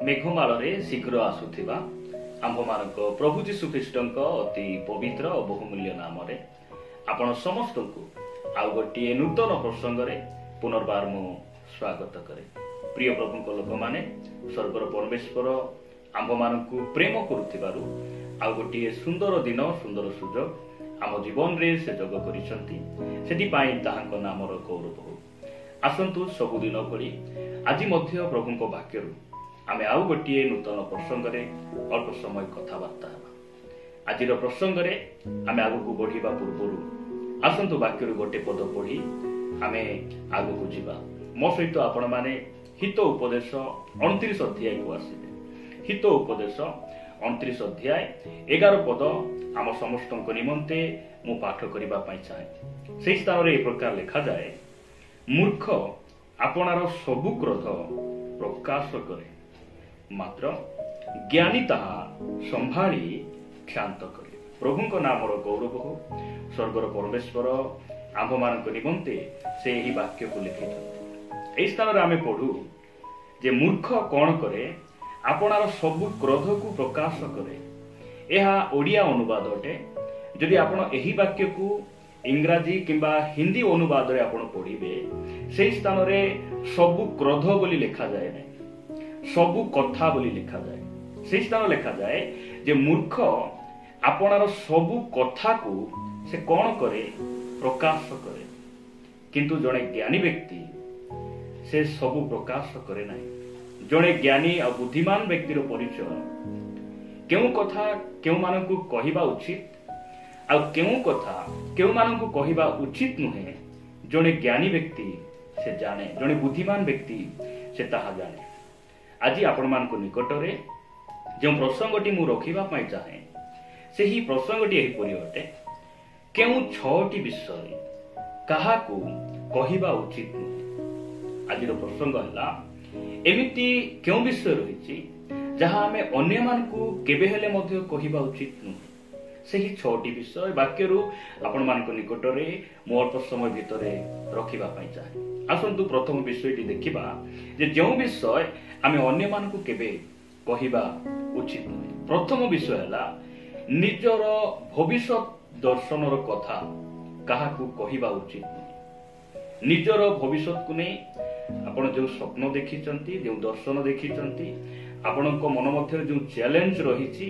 मेघमाଳରେ शीघ्र आसुथिबा आम्भमानक प्रभु जीशु ख्रीष्टଙ୍କ अति पवित्र और बहुमूल्य नाम आपण समस्त को आउ गोटे नूतन प्रसंग पुनर्बार मु स्वागत करे। प्रिय प्रभु लोक माने स्वर्गर परमेश्वर आम्भमान प्रेम करुथिबारु आउ गोटे सुंदर दिन सुंदर सुजोग आम जीवन रे से जग करिसंती सेति पाई ताहांको नामर गौरव हो। आसंतु सबुदिन भली आज मध्य प्रभुको वाक्यरु आमे आउ गोटे नूतन प्रसंग अल्प समय कथबार्ता हेबा। आज प्रसंग आमे आगु बढ़िबा पूर्वरु आसंतु वाक्यरु गोटे पद पढ़ी आमे आगु जीवा। मो सहित आपण माने हित उपदेश 29 अध्याय को आसीबे। हित उपदेश 29 अध्याय 11 पद आम समस्त निमंते मु पाठ करबा पई चाहे। सेही स्थान रे ए प्रकार लिखा जाए, मूर्ख आपणार सबु क्रोध प्रकाश करे, मात्र ज्ञानी ताहा संभाली क्षांत करे। प्रभुଙ୍କ नामर गौरव हो। स्वर्गर परमेश्वर आम्भमान निमंते से यही वाक्य को लिखित। एही स्थान रे आमे पढ़ू जे मूर्ख कौन करे, आपणार सबु क्रोध को प्रकाश करे। एहा ओडिया अनुवाद अटे। जदि आपण एही वाक्य को इंग्राजी किंबा हिंदी अनुवाद रे आपण पढ़िबे, सेही स्थान रे सबु क्रोध बोली लिखा जाए नै, सबु कथा बोली लिखा जाए। सेही स्थान लिखा जाए जे मूर्ख आपणार सबु कथा को से कौन करे, प्रकाश करे। किंतु जड़े ज्ञानी व्यक्ति से सबु प्रकाश करे नहीं। जड़े ज्ञानी और बुद्धिमान व्यक्तिर परिचय केउ कथा केउ मानकु कहिबा उचित आ केउ कथा केउ मानकु कहिबा उचित नुहे, जड़े ज्ञानी व्यक्ति से जाने, जड़े बुद्धिमान व्यक्ति से ताहा जाने। आज आपण मानकु निकटरे जो प्रसंगटी मु रखिबा पई चाहे, सेही प्रसंगटी एही परि अटे। केउ 6टी विषय काहाकू कहिबा उचित नुहे। आज प्रसंग हला एमिति केउ विषय रहिछि जहा आमे अन्य मानकु केबे हेले मध्ये कहिबा उचित नुहे। सेही 6टी विषय वाक्यरु आपण मानक निकटरे मो अल्प समय भितरे रखिबा पई चाहे। आसंतु प्रथम विषयटी देखिबा जे जो विषय आमे अन्य मानकु केबे कहिबा उचित नुहे। प्रथम विषय हला निजर भविष्य दर्शनर कथा काहाकू कहिबा उचित नुहे। निजर भविष्य को नहीं आपण जो स्वप्न देखिचंती, जो दर्शन देखिचंती, आपणको मन मध्य जो चैलेंज रहिछि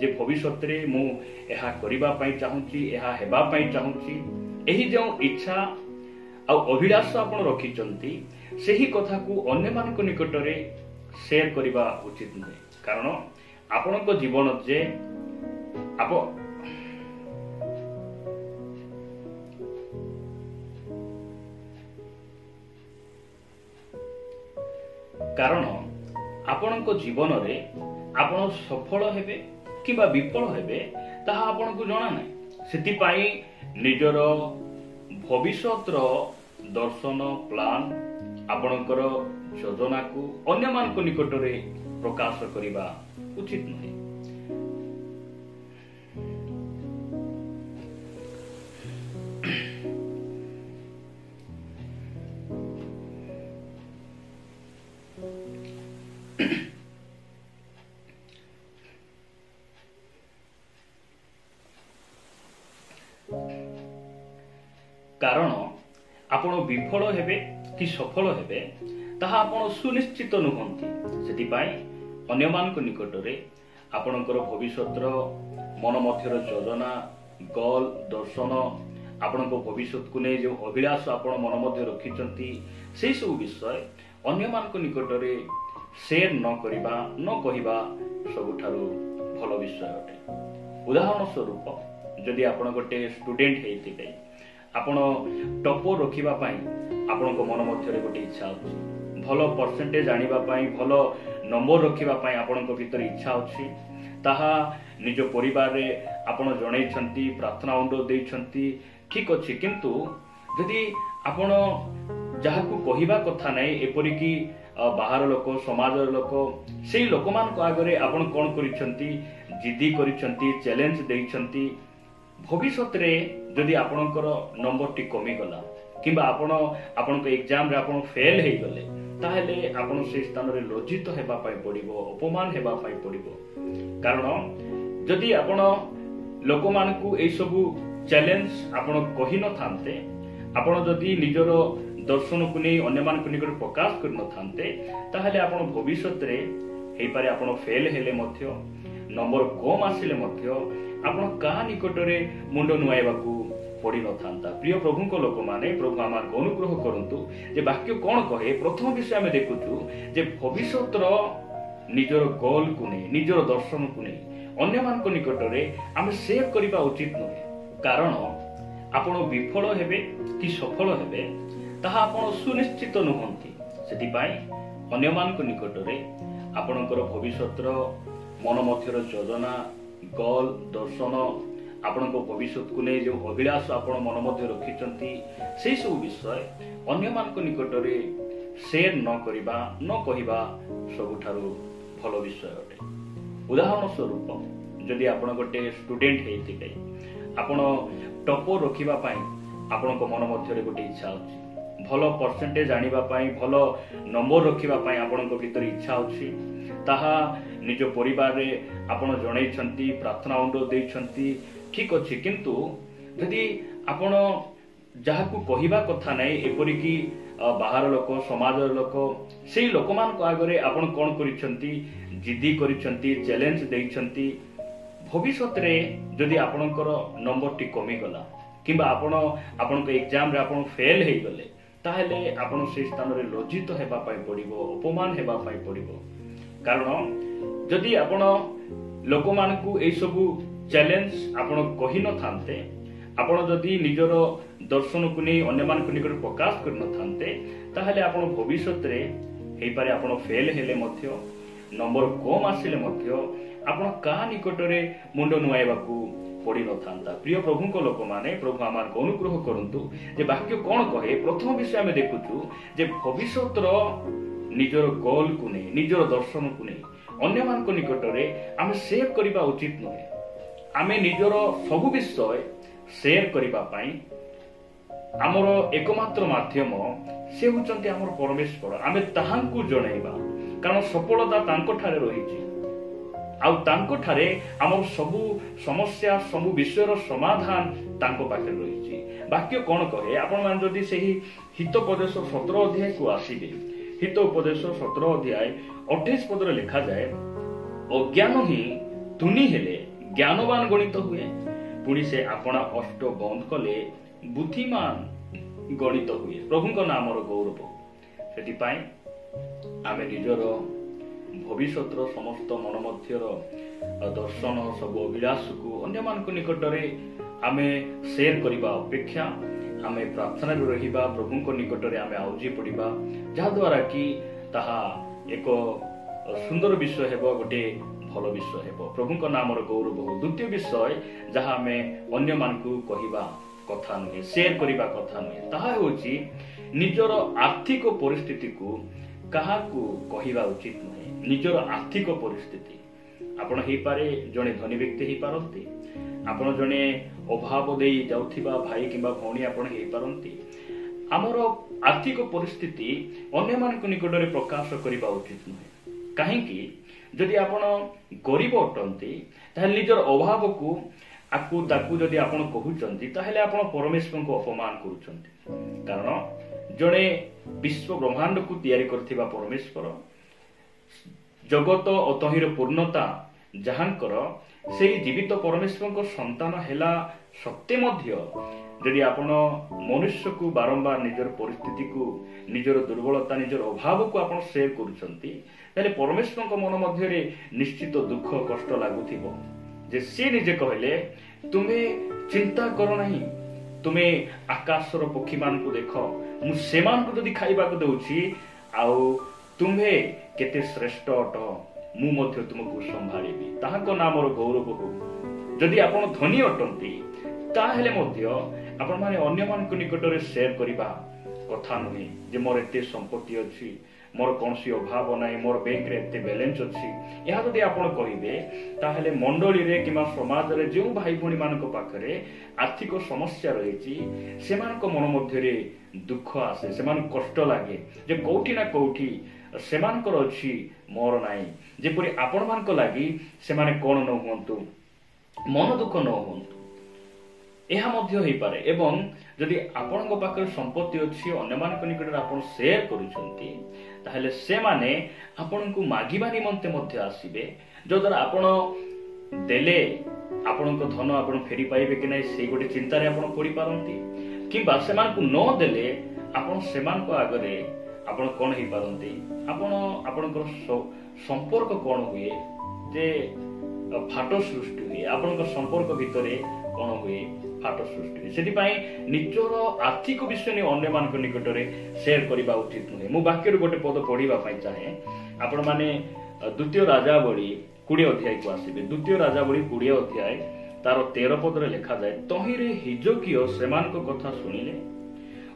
जे भविष्यत रे मु एहा करिबा पई चाहूची, एहा हेबा पई चाहूची, एही जो इच्छा आ अभिलाष आपण रखिचंती, सेही कथा को अन्य मानक निकटरे शेयर करिबा उचित नुहे। कारण आपणको जीवन जे कारण आपणको जीवन रे आपण सफल हेबे किबा विफल हेबे ताहा आपणको जणा नै। सेति पई निजर भविष्यतर दर्शन प्लान आपणकर योजना को अन्य मानक निकटरे प्रकाश करिबा उचित नुहे। कारण आपण विफल हेबे कि सफल हेबे ताहा आपण सुनिश्चित नुहंती। सेति पई अन्य मानक निकटरे आपणकर भविष्यतर मन मध्यर योजना गोल दर्शन आपणको भविष्यत को नै जो अभिलाष आपण मन मध्य रखिचंती, सेही सब विषय अन्य मानक निकटरे शेयर न करिबा न कहिबा सबुठारु भल विषय अटे। उदाहरण स्वरूप जदि आपण गोटे स्टूडेंट हेतिबे, आपण टॉपर रखिबा पई आपणको मन मध्यरे गोटे इच्छा अछि, भलो परसेंटेज आनिबा पई, भलो नंबर रखिबा पई आपणको भीतर इच्छा अछि, ताहा निज परिवार रे आपण जणैछंती, प्रार्थना अनुरोध दैछंती, ठीक अछि। किंतु जदि आपण जाहाकू कहिबा कथा नै, एपरि कि बाहर लोक समाज लोक सेही लोक मान आगरे आपण कोन करिछंती, जिद्दी करिछंती, चैलेंज दैछंती, भविष्यत रे जदि आपणकर नंबर टी कमी गला किंबा आपण आपणको एग्जाम रे आपण फेल हे गले ताहेले आपण से स्थान रे लज्जित हेबा पाई पड़िबो, अपमान हेबा पाई पड़िबो। कारण जदि आपण लोक मानकू ए सबु चैलेंज आपण कहि न थांते, आपण जदि निजर दर्शन को नहीं अन्य मान को निकट प्रकाश कर न थांते, ताहेले आपण भविष्यत रे हेई पारे आपण फेल हेले मध्य, नंबर कम आसिले मध्य आपण का निकट रे मुंड नुआइबाकू पड़ी न थांता। प्रिय प्रभु को लोक माने प्रभु आमार अनुग्रह करंतु जे वाक्य कोन कहे। प्रथम विषय आमे देखुचु जे भविष्यत रो निजर गोल को नहीं, निजर दर्शन को नहीं अन्य मान को निकट रे आमे शेयर करबा उचित नहे। कारण आपण विफल हेबे कि सफल हेबे ताहा आपण सुनिश्चित नुहंती। सेति पाई अन्य मान को निकट रे आपणकर भविष्यत रो मन मध्यर योजना, गोल, दर्शन, आपण भविष्यत को नहीं जो अभिलाष आपण मन मध्य रखिचंती से सब विषय अन्य मान को निकट रे शेयर न करिबा न कहिबा सबुठारु भलो विषय अटे। उदाहरण स्वरूप जदि आपण गोटे स्टूडेंट हेतिबे, आपण टॉपर रखिबा पाई आपण को मन मध्य रे गोटे इच्छा अछि, भलो परसेंटेज आनिबा पाई, भलो नंबर रखिबा पाई आपण को भीतर इच्छा अछि, ताहा निज परिवार रे आपण जणैछंती, प्रार्थना अनुरोध दैछंती, ठीक अछि। किंतु यदि आपण जाहाकू कहिबा कथा नै, एपरि कि बाहर लोक, समाज लोक, सेही लोक मान को आगरे आपण कोन करिछंती, जिद्दी करिछंती, चैलेंज दैछंती। भविष्यत रे जदि आपणकर नंबर टी कमी गला किबा आपण को एग्जाम रे आपण फेल हे गले, ताहेले आपण से स्थान रे लज्जित हेबा पाई पड़िबो, अपमान हेबा पाई पड़िबो। कारण जदि आपण लोक मानकू ए सबु चैलेंज आपण कहि न थांते, आपण जदि निजर दर्शन को नहीं अन्य मान को निकट प्रकाश कर न थांते, ताहेले आपण भविष्यत रे हेई पारे आपण फेल हेले मध्य, नंबर कम आसिले मध्य आपण का निकट रे मुंड नुआइबाकू पड़ी न थांता। प्रिय प्रभु को लोक माने प्रभु आमार अनुग्रह करंतु जे वाक्य कोन कहे। प्रथम विषय आमे देखुचु जे भविष्यत रो निजर गोल को नहीं, निजर दर्शन को नहीं अन्य मान को निकट रे आमे शेयर करबा उचित नहे। आमे निजर सबु विषय शेयर करबा पाई आमर एकमात्र माध्यम से होचंती आमर परमेश्वर। आमे ताहांकू जणाइबा, कारण सफलता तांको ठारे रहिछि, आउ तांको ठारे आमर सबु समस्या, सबु विषयर समाधान तांको पाखे रहिछि। वाक्य कोन कहे, आपण मान जदि सेही हितोपदेश 17 अध्याय को आसीबे, हितोपदेश 17 अध्याय 28 पद रे लिखा जाए, अज्ञान ही तुनी हेले ज्ञानवान गणित हुए, पुणी से आपना अष्ट बंद कले बुद्धिमान गणित हुए। प्रभु को नाम गौरव। सेति पाई आमे निजर भविष्यत समस्त मन मध्यर दर्शन, सब अभिलाष को अन्य मान को निकट रे आमे शेयर करबा अपेक्षा आमे प्रार्थना रे रहिबा, प्रभु को निकट रे आमे आउजी पड़िबा, जा द्वारा कि ताहा एक सुंदर विषय हेबो, गोटे भलो विषय हेबो। प्रभु को नाम गौरव हो। द्वितीय विषय जहा आमे अन्य मान को कहिबा कथा नुहे, शेयर करबा कथा नुहे, ताहा होची निजर आर्थिक परिस्थिति को काहाकू कहिबा उचित नुहे। निजर आर्थिक परिस्थिति आपण हेई पारे जणे धनी व्यक्ति हेई पारंती, आपण जणे अभाव देई जाउथिबा भाई किबा भौणी आपण हेई पारंती। हमर आर्थिक परिस्थिति अन्य मान को निकट रे प्रकाश करबा उचित नुहे। काहेकि जदि आपण गरीब अटंती ताहे निजर अभाव को आकू ताकू जदि आपण कहउचंती, ताहेले आपण परमेश्वर को अपमान करूचंती। कारण जणे विश्व ब्रह्मांड को तैयारी करथिबा परमेश्वर, जगत अतहिर पूर्णता जहांकर सेही जीवित परमेश्वर को संतान हेला सत्य मध्य जदि आपण मनुष्य को बारंबार निजर परिस्थिति को, निजर दुर्बलता, निजर अभाव को आपण शेयर करूचंती, ताले परमेश्वर को मन मध्य रे निश्चित दुख कष्ट लागुथिबो। जे से निजे कहले, तुमे चिंता करो नहीं, तुमे आकाशर पक्षी मान को देख, मु सेमान को जदि खाइबा को दउछि, आउ तुम्हे केते श्रेष्ठ अट, मु मध्य तुमको संभाळिबी, ताहाको नामर गौरव हो। जदि आपण धनी अटंती ताहेले मध्य आपण माने अन्य मान को निकट रे शेयर करिबा कथा नुहे जे मोर एते संपत्ति अछि, मोर कौन अभाव ना मोर बैंक रे एते बैलेंस अच्छी यह जदि आपण कहिबे ताहले मंडली रे किमा समाज रे जो भाई भणी मानक पाखरे आर्थिक समस्या रही सेमानक मन मध्य रे दुख आसे सेमान कष्ट लागे जे कोठी ना कोठी सेमानकर अछि मोर नाही जेपरि आपण मानक लागि सेमाने कोन न हुंतु मन दुख न हुंतु यह मध्य होई पारे एवं जदि आपणक पाखरे संपत्ति अछि अन्य मानक निकट आपण शेयर करूछंती ताहले से माने आपणकु मागिबा निमंते मध्य आसीबे जो द्वारा आपण देले आपणक धन आपण फेरी पाइबे कि नै से गोटे चिंता रे आपण पड़ी पारंती किबा सेमानकु न देले आपण सेमानक आगरे आपण कोन ही पारंती आपण आपणकर संपर्क कोन हुए जे फाटो सृष्टि हुए आपणक संपर्क भितरे कोन हुए फाटो सृष्टि हुए सेति पई निजर आर्थिक विषय ने अन्य मानक निकट रे शेयर करबा उचित नुहे मु वाक्य रे गोटे पद पढिबा पई चाहे आपण माने द्वितीय राजावली 20 अध्याय को आसीबे द्वितीय राजावली 20 अध्याय तार 13 पद रे लिखा जाय तहिरे हिजकियो सेमानक कथा सुनिले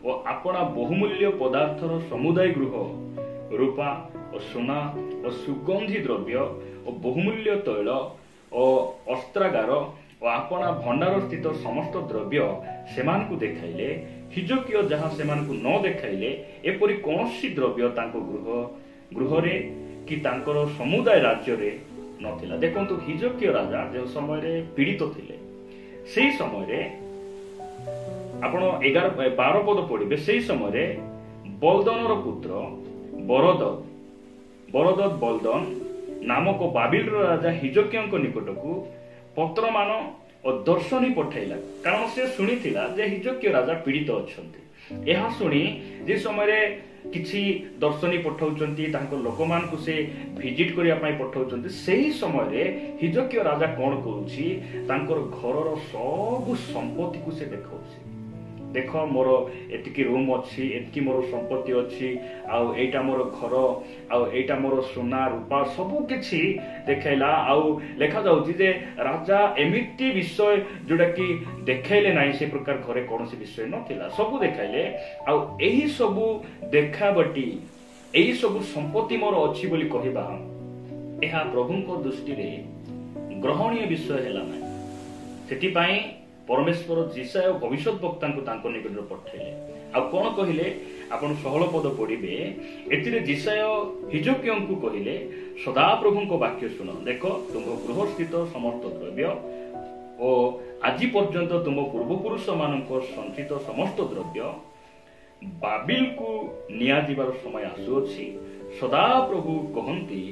और आपना बहुमूल्य पदार्थर समुदाय गृह रूपा और सोना और सुगंधी द्रव्य और बहुमूल्य तैल और अस्त्रागार और आपना भंडार स्थित समस्त द्रव्य सेमान को देखाइले हिजकियो जहाँ सेमान को न देखाइले एपरि कौनसी द्रव्य तांको गृह रे कि तांकर समुदाय राज्य रे नथिला देखंतु हिजकियो राजा जो समय रे पीड़ित थिले सेही समय रे आपण 11-12 पद पढ़िबे सेही समय रे बलदनर पुत्र बरदद बलदन नामक बाबिल राजा हिजकियों निकटकू पत्र मान और दर्शनी पठाइला कारण से सुनिथिला जे हिजकियो राजा पीड़ित अछंती एहा सुनी जे समय रे किछि दर्शनी पठाउचंती तांको लोकमान को से विजिट करिया पई पठाउचंती सेही समय रे हिजकियो राजा कोन करूची तांकर घरर सब संपत्ति को से देखाउची देख मोर एतिकी रूम अच्छी एतिकी मोर संपत्ति अच्छी आउ एटा मोर घर आउ एटा मोर सोना रूपा सबु किछि देखाइला आउ लेखा जाउची जे राजा एमिति विषय जोडा कि देखाइले नाही से प्रकार घरे कोनोसी विषय नथिला सबु देखाइले आउ एही सबु देखाबटी एही सबु संपत्ति मोर अच्छी बोली कहिबा एहा प्रभुको दृष्टि रे ग्रहणीय विषय हैला नाही सेति पई परमेश्वर जिसाय भविष्य वक्ता को निकट पठाइले आ कौन कहले आपण 16 पद पढ़िबे एतिरे जिसाय हिजकियों को कहले सदा प्रभु को वाक्य सुन देख तुम गृह स्थित समस्त द्रव्य और आज पर्यंत तुम पूर्वपुरुष मानक संचित समस्त द्रव्य बाबिल को निया जीवार समय आसुअछि सदा प्रभु कहंती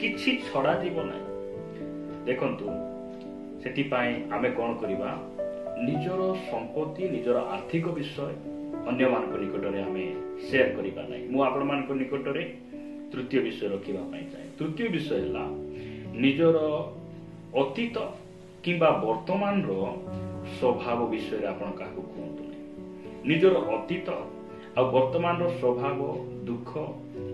किछि छड़ा जीव नै देखंतु सेति पई आमे कोन करिबा निजर संपत्ति निजर आर्थिक विषय अन्य मानक निकट रे हमें शेयर करिबा नै मु आपण मानक निकट रे तृतीय विषय रखिबा पई चाहे तृतीय विषय हला निजर अतीत किबा वर्तमान रो स्वभाव विषय रे आपण काहू कहंतु नै निजर अतीत आ वर्तमान रो स्वभाव दुख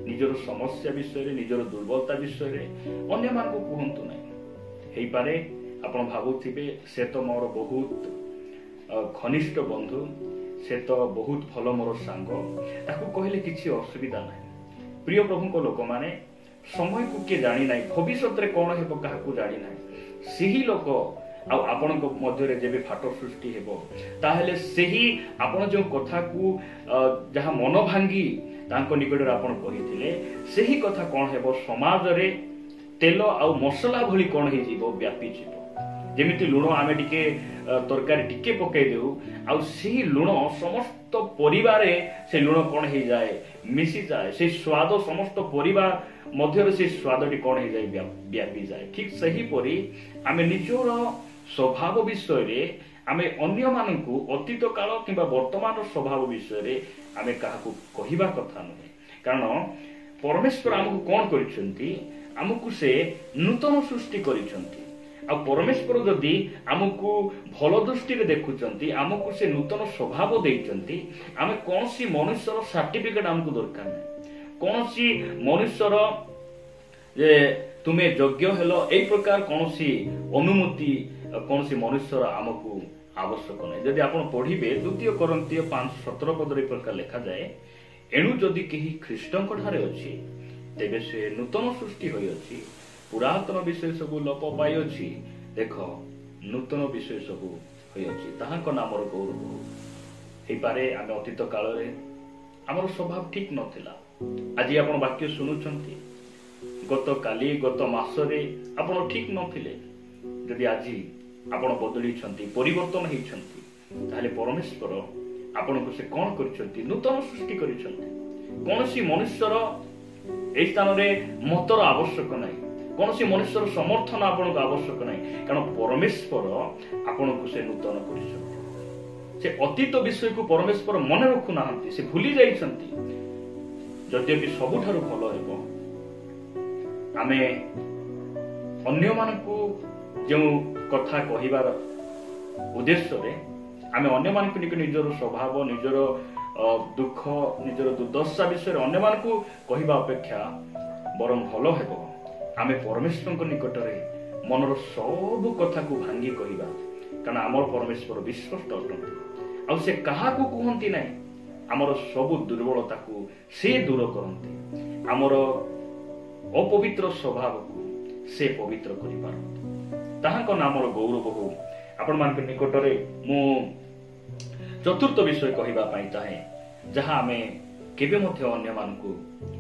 निजर समस्या विषय रे निजर दुर्बलता विषय रे अन्य मानक कहंतु नै हेई पारे आपण भाबुथिबे से तो मोर बहुत घनिष्ठ बंधु से तो बहुत भल मोर सांग ताकू कहले किछि असुविधा नै प्रिय प्रभु को लोक माने समय को के जानि नै भविष्य रे कोन हेबो काहू जानि नै सेही लोक आ आपण को मध्य रे जेबे फाटो सृष्टि हेबो ताहेले सेही आपण जो कथा को जहा मन भांगी तांको निकट रे आपण कहिथिले सेही कथा कोन हेबो समाज रे तेल आ मसला भली कोन हे जीवो व्यापी जीवो जेमिति लुण आमे टिके तरकारी टिके पकई देउ आ सेही लुण समस्त परिवार से लुण कोन हे जाए मिसी जाए से स्वाद समस्त परिवार मध्य से स्वादटी कोन हे जाए व्यापी जाए ठीक सही परी आमे निजर स्वभाव विषय रे आमे अन्य मानकु अतीत काल किबा वर्तमान स्वभाव विषय रे आमे काहाकू कहिबा कथा नै कारण परमेश्वर हमकु कोन करिसंती हमकु से नूतन सृष्टि करिसंती आ परमेश्वर जदि हमकु भल दृष्टि रे देखुचंती हमकु से नूतन स्वभाव देइचंती आमे कोनसी मनुष्यर सर्टिफिकेट हमकु दरकार नै कोनसी मनुष्यर जे तुमे योग्य हेलो एई प्रकार कोनसी अनुमति कोनसी मनुष्यर हमकु आवश्यक नै जदि आपण पढिबे द्वितीय कोरिन्थिय 5:17 पद रे प्रकार लिखा जाए एणु जदि केही ख्रीष्टଙ୍କ ठारे अछि तेबे से नूतन सृष्टि होइछि, पुरातन विषय सब लोप पाइछि, देख नूतन विषय सब होइछि। ताहाक नामर गौरव हे पारे। आम अतीत काल रे आमर स्वभाव ठीक नथिला। आज आपण वाक्य सुनुछंती, गत काली गत मासरे आपण ठीक नथिले। जदि आज आपण बदली छंती, परिवर्तन हेइ छंती, ताहले परमेश्वर आपनको से कोन करिसंती? नूतन सृष्टि करिसंती। कोनसी मनुष्यर एई स्थान रे मतर आवश्यक नाही, कोनसी मनुष्यर समर्थन आपनको आवश्यक नाही, कारण परमेश्वर आपनको से नूतन करिसंती। से अतीत विषय को परमेश्वर मन रखु नाहंती, से भूली जाइसंती। यद्यपि सबुठारु भलो हेबो आमे अन्य मानकु जो कथा कहिबार उद्देश्य रे आमे अन्य मानकु निजर स्वभाव, निजर दुख, निजर दुर्दशा विषय अन्य मानकु कहिबा अपेक्षा बरम भलो हेबो आमे परमेश्वर निकट रे मनर सब कथा को भांगी कहिबा। कारण आमर परमेश्वर विश्वस्त अटंती, आ से कहा को कहंती नै। आमर सब दुर्बलता को से दूर करंती, आमर अपवित्र स्वभाव को से पवित्र करि पारंती। ताहाक नामर गौरव हो। आपण मान निकट रे मु चतुर्थ विषय कहिबा पाई चाहे, जहा आमे केबे मध्य अन्य मान को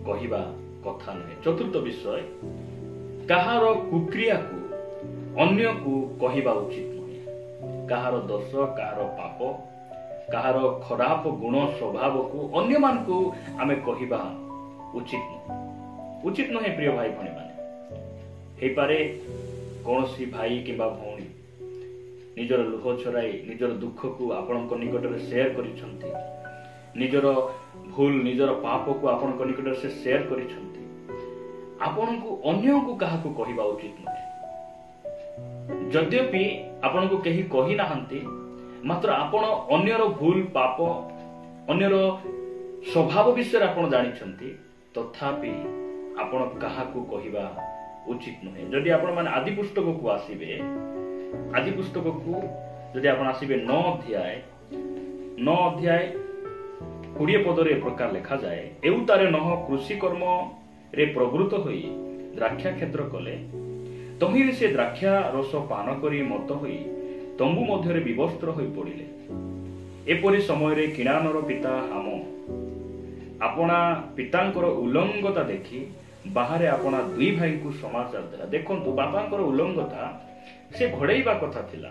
कहिबा कथा नै। चतुर्थ विषय, कहार कुक्रिया को अन्य को कहिबा उचित नै। कहार दोष, कहार पाप, कहार खराब गुण स्वभाव को अन्य मान को आमे कहिबा उचित नै। उचित नहे प्रिय भाई भणी माने। हे पारे कोनसी भाई किबा भौणी निजर लुह छराई निजर दुख को आपणक निकट रे शेयर करिसंती, निजर भूल निजर पाप को आपणक निकट रे शेयर करिसंती। आपणको अन्य को काहा को कहिबा उचित नहे। यद्यपि आपणको केही कहि नाहंती, मात्र आपण अन्यर भूल पाप, अन्यर स्वभाव विषय आपण जानिछंती, तथापि आपण काहा को कहिबा उचित नहे। जदि आपण माने आदि पुस्तक को आसीबे, आदि पुस्तक को जदि आपण आसीबे 9 अध्याय 20 पदरे प्रकार लिखा जाए, एउतारे नह कृषि कर्म रे प्रवृत्त होई द्राक्षा क्षेत्र कले, तहिरे से द्राक्षा रस पान करी मत होई तंबू मध्यरे विवस्त्र होई पड़िले। एपरि समय रे किणानर पिता हाम आपना पितांकर उल्लंघता देखि बाहरे आपना दुई भाई को समाचार देला। देखंतु बापांकर उल्लंघता से घोड़ेइबा कथा थिला,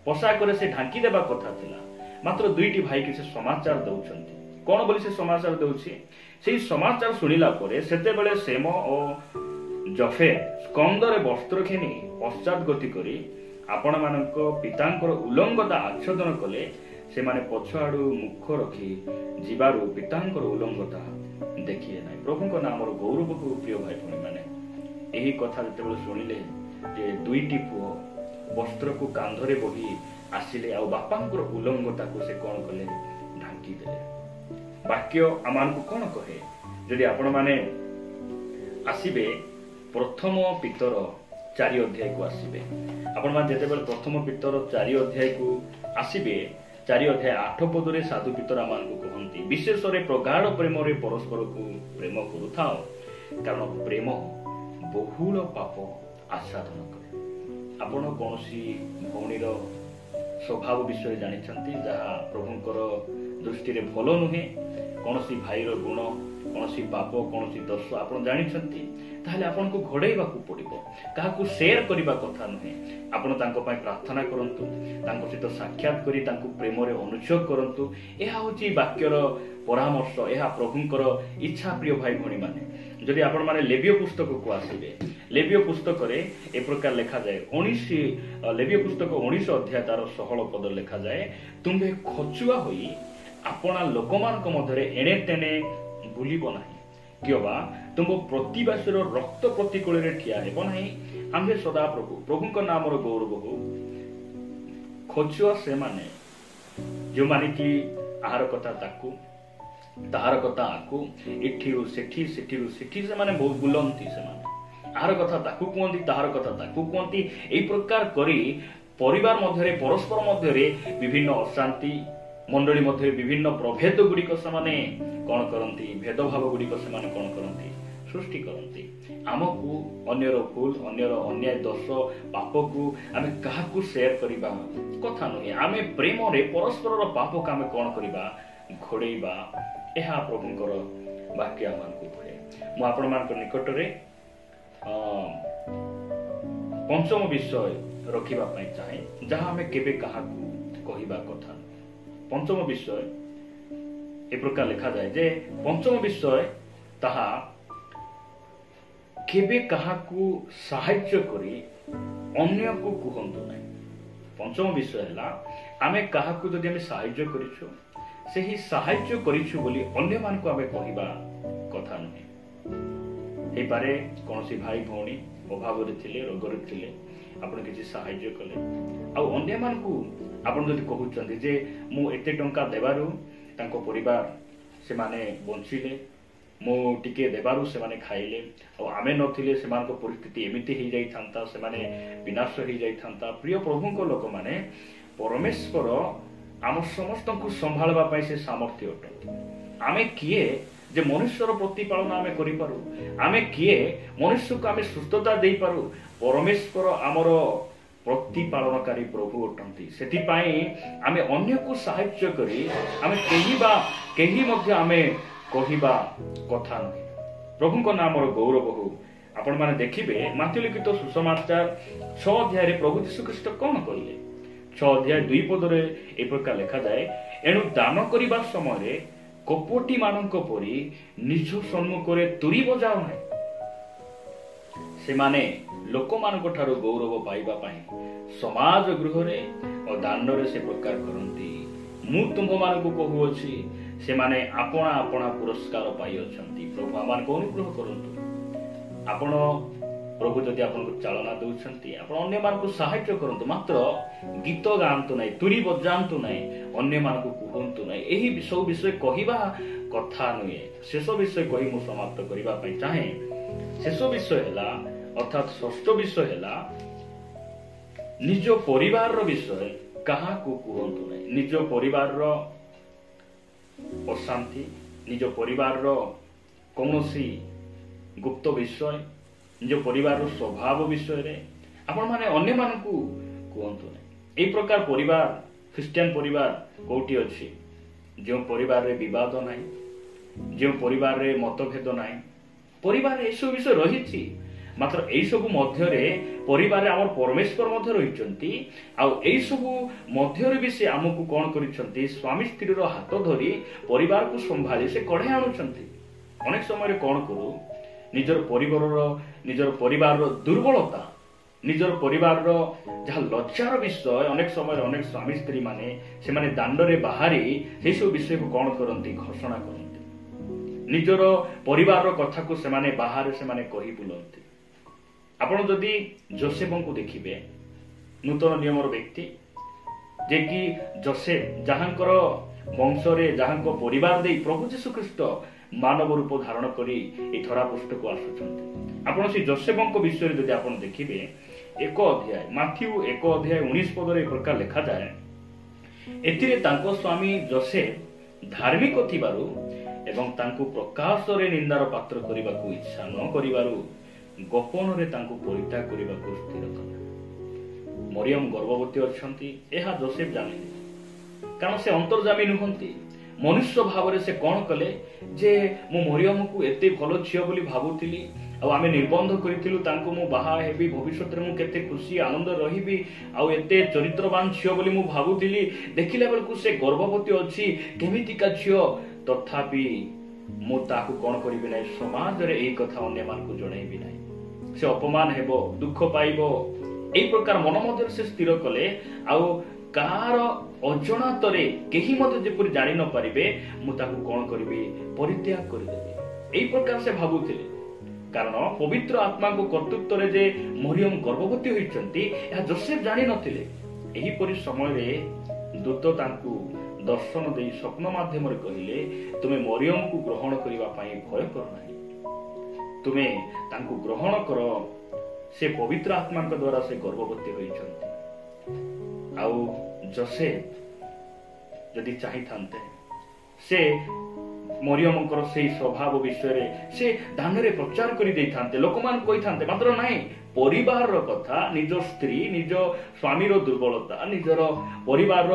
पोशाक से ढांकी देबा कथा थिला, मात्र दुईटी भाई के से समाचार दउछंती। कोन बोली से समाचार दउछि? सेही समाचार सुनिला परे सेते बेले सेम और जफे स्कंदरे वस्त्र घेनी पश्चात गति करी आपण मानक पितांकर उल्लंघता आच्छादन कले। से माने पछाडू मुख रखी जीवारू पितांकर उल्लंघता देखिए ना। प्रभुଙ୍କ नामर गौरव को प्रिय भाई भणी माने एही कथा जते बेले सुनिले जे दुईटी पुओ वस्त्र को कांधरे बही आसिले आ बापांकर उल्लंघता को से कोन कले? ढांकी देले। वाक्य आमान को कोन कहे? जदि आपण माने आसीबे प्रथम पितर 4 अध्याय को आसीबे, आपण माने जते बेले प्रथम पितर 4 अध्याय को आसीबे, 4 अध्याय 8 पदरे साधु पितर आमान को कहंती, विशेष रे प्रगाढ़ प्रेम रे परस्पर को प्रेम करूथाओ, कारण प्रेम बहुल पाप आच्छादन करे। आपण कोनसी भौणीर स्वभाव विषय जानिछंती जहा प्रभुंकर दृष्टि रे भलो नुहे? कोनसी भाईर गुण, कोनसी पाप, कोनसी दोष आपण जानिछंती, ताहले आपण को घोड़ेइबा को पड़िबो। काहा को शेयर करिबा कथा नुहे। आपण तांको पय प्रार्थना करंतु, तांको सहित साक्षात करी तांको प्रेम रे अनुच्छेद करंतु। एहा होची वाक्यर परामर्श, एहा प्रभुंकर इच्छा। प्रिय भाई भणी माने जदि आपण माने लेविय पुस्तक को आसीबे, लेविय पुस्तक रे ए प्रकार लिखा जाए 19 लेविय पुस्तक 19 अध्याय तार 16 पद लिखा जाए, तुमे खचुआ होई आपणा लोकमानक मध्यरे एणे तेणे बुलिबो नाही, किबा तुम प्रतिवासीर रक्त प्रतिकूल रे ठिया हेबो नाही। आम्भे सदा प्रभुंक नामर गौरव हो। खचुआ से माने जो माने कि आहार कथा ताकू, ताहार कथा आकू, इठिरु सेठी, सेठिरु सेठी से माने बहुत बुलंती। से माने आहार कथा ताकू कहंती, ताहार कथा ताकू कहंती। एई प्रकार करी परिवार मध्यरे परस्पर मध्यरे विभिन्न अशांति, मंडली मध्य विभिन्न प्रभेद गुड़िक से कौन करती, भेदभाव गुड़िक से कौन करती सृष्टि करती आमको अन्यर भूल अन्यर अन्याय दोष पाप को आम क्या शेयर करवा कथा नुहे आम प्रेम रे परस्पर पाप को आम कौन करवा घोड़ेबा यह प्रभुंकर वाक्य आमको कहे मु आपण मान निकट में पंचम विषय रखिबा पई चाहे जहाँ आम केबे काहाकू कहवा कथा पंचम विषय ए प्रकार लिखा जाए जे पंचम विषय ताहा केबे काहाकू साहाय्य करी अन्य को कहंतु नहीं पंचम विषय है आमे काहाकू जदि आमे साहाय्य करिछु सेही साहाय्य करिछु बोली अन्य मान को आमे कहवा कथा नहीं हे पारे कोनसी भाई भौणी अभाव रे थिले रोग रे थिले आपण किछि साहाय्य कले आ अन्य मान को आपण जदि कहउचंदी जे मु एते टंका देबारु तांको परिवार से माने बंचिले मु टिके देबारु से माने खाइले आ आमे नथिले से मान को परिस्थिति एमिति हे जाई थांता से माने विनाश हे जाई थांता प्रिय प्रभु को लोक माने परमेश्वर आम समस्त को संभाळबा पई से सामर्थ्य अटंती आमे किए जे मनुष्यर प्रतिपालन आमे करि पारु आमे किए मनुष्य को आमे सुस्थता देई पारु परमेश्वर आमर प्रतिपालनकारी प्रभु अटंती सेति पाई आमे अन्य को साहाय्य करी आमे केही मध्य आमे कहिबा कथा नहीं प्रभु को नाम गौरव हो आपण माने देखिबे माथि लिखित सुसमाचार 6 अध्याय रे प्रभु यीशु ख्रीष्ट कोन कहले 6 अध्याय 2 पद रे ए प्रकार लिखा जाए एनु दान करिबा समय रे कपटी मानक परी निज सम्मुख रे तुरी बजाओ नाही से माने लोक मानक ठारो गौरव पाइबा पाई समाज गृह रे और दान रे से प्रकार करंती मु तुम मानक कहू अछि से माने आपना आपना पुरस्कार पाई अछंती प्रभु आमान को अनुग्रह करंतु आपण प्रभु जदि आपन को चालना दउछंती आपण अन्य मान को सहायता करंतु मात्र गीत गांतु नै तुरी बजांतु नै अन्य मान को कहंतु नै एही विषय कहिबा कथा नुए शेष विषय कहि मु समाप्त करिबा पई चाहे शेष विषय हला अर्थात षष्ठ विषय हला निज परिवार रो विषय कहा को कहंतु नै निज परिवार रो अशांति निज परिवार रो कौनसी गुप्त विषय निज परिवार रो स्वभाव विषय रे आपण माने अन्य मान को कहंतु नै ए प्रकार परिवार ख्रिस्टियन परिवार कोठी अछि जो परिवार रे विवाद नै जो परिवार रे मतभेद नै परिवार एसो विषय रहिछि मात्र एई सब मध्य रे परिवार रे हमर परमेश्वर मध्य रहिचंती आ एई सब मध्य रे भी से हमकु कोन करिसंती स्वामी स्त्री रो हाथ धरी परिवार को संभाली से कढे आनुचंती अनेक समय रे कोन करू निजर परिवार रो दुर्बलता निजर परिवार रो जहा लज्जार विषय अनेक समय अनेक स्वामी स्त्री माने से माने दांड रे बाहरी हे सब विषय को कोन करंती घोषणा करंती निजर परिवार रो कथा को से माने बाहर से माने कहि बुलंती आपण जदि जोसेफ को देखिबे नूतन नियम रो व्यक्ति जे कि जोसेफ जहांकर वंश रे जहांको परिवार दे प्रभु यीशु ख्रीष्ट मानव रूप धारण करी ए धरा पृष्ठ को आसुचंती आपण से जोसेफ को विषय जदि आपण देखिबे एक अध्याय माथ्यू 1 अध्याय 19 पद रे प्रकार लिखा जाए एथिरे तांको स्वामी जोसेफ धार्मिक थिबारु एवं तांको प्रकाश रे निंदार पात्र करिबा को इच्छा न करिबारु गोपन रे तांको परित्याग करिबा को स्थिर कला मरियम गर्भवती अछंती एहा जोसेफ जानिले कारण से अंतर्जामी नुहंती मनुष्य भाव रे से कोन कले जे मो मरियम को एते भलो छियो बोली भाबुतिली आ आमे निर्बंध करितिलु तांको मो बाहा हेबी भविष्यत रे मु केते खुशी आनंद रहिबी आ एते चरित्रवान छियो बोली मु भाबुतिली देखिले बेल को से गर्भवती अछि केमिति का छियो तथापि मु ताकू कोन करिबि नै समाज रे एई कथा अन्य मान को जणैबि नै से अपमान हेबो दुख पाइबो एई प्रकार मन मध्य से स्थिर कले आ कार अजनातरे केही मते जेपरि जानि न परिबे मु ताकू कोन करिबि परित्याग करि देबे एई प्रकार से भाबुथिले कारण पवित्र आत्मा को कर्तृत्व रे जे मरियम गर्भवती होइचंती या जोसेफ जानि नथिले एही परि समय रे दूत तांकू दर्शन दे स्वप्न माध्यम रे कहिले तुमे मरियम को ग्रहण करिवा पई भय कर नाही तुमे तांकू ग्रहण करो से पवित्र आत्मा के द्वारा से गर्भवती होइचंती आउ जोसेफ यदि चाहि थांते से ମରିୟମଙ୍କର ସେଇ ସ୍ୱଭାବ ବିଷୟରେ ସେ ଦାଣ୍ଡରେ ପ୍ରଚାର କରି ଦେଇଥାନ୍ତେ, ଲୋକମାନେ କହିଥାନ୍ତେ। ମାତ୍ର ନାହିଁ, ପରିବାରର କଥା, ନିଜ ସ୍ତ୍ରୀ, ନିଜ ସ୍ୱାମୀର ଦୁର୍ବଳତା, ନିଜର ପରିବାରର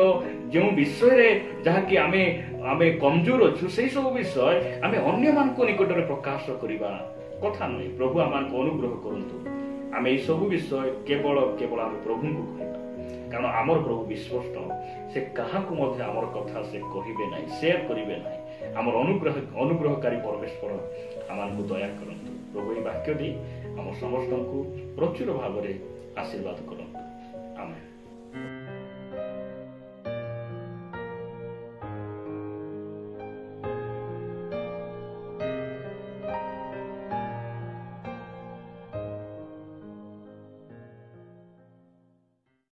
ଯେଉଁ ବିଷୟରେ ଯାହାକି ଆମେ କମଜୋର ଅଛୁ, ସେଇ ସବୁ ବିଷୟ ଆମେ ଅନ୍ୟମାନଙ୍କ ନିକଟରେ ପ୍ରକାଶ କରିବା କଥା ନୁହେଁ। ପ୍ରଭୁ ଆମମାନଙ୍କୁ ଅନୁଗ୍ରହ କରନ୍ତୁ, ଆମେ ଏଇ ସବୁ ବିଷୟ କେବଳ ଆମେ ପ୍ରଭୁଙ୍କୁ କହିବା, କାରଣ ଆମର ପ୍ରଭୁ ବିଶ୍ୱସ୍ତ। ସେ କାହାକୁ ମଧ୍ୟ ଆମର କଥା ସେ କହିବେ ନାହିଁ, ସେୟାର କରିବେ ନାହିଁ। ଆମର ଅନୁଗ୍ରହକାରୀ ପରମେଶ୍ୱର ଆମମାନଙ୍କୁ ଦୟା କରନ୍ତୁ। ପ୍ରଭୁ ଏହି ବାକ୍ୟ ଦେଇ ଆମ ସମସ୍ତଙ୍କୁ ପ୍ରଚୁର ଭାବରେ ଆଶୀର୍ବାଦ କରନ୍ତୁ। ଆମେନ୍।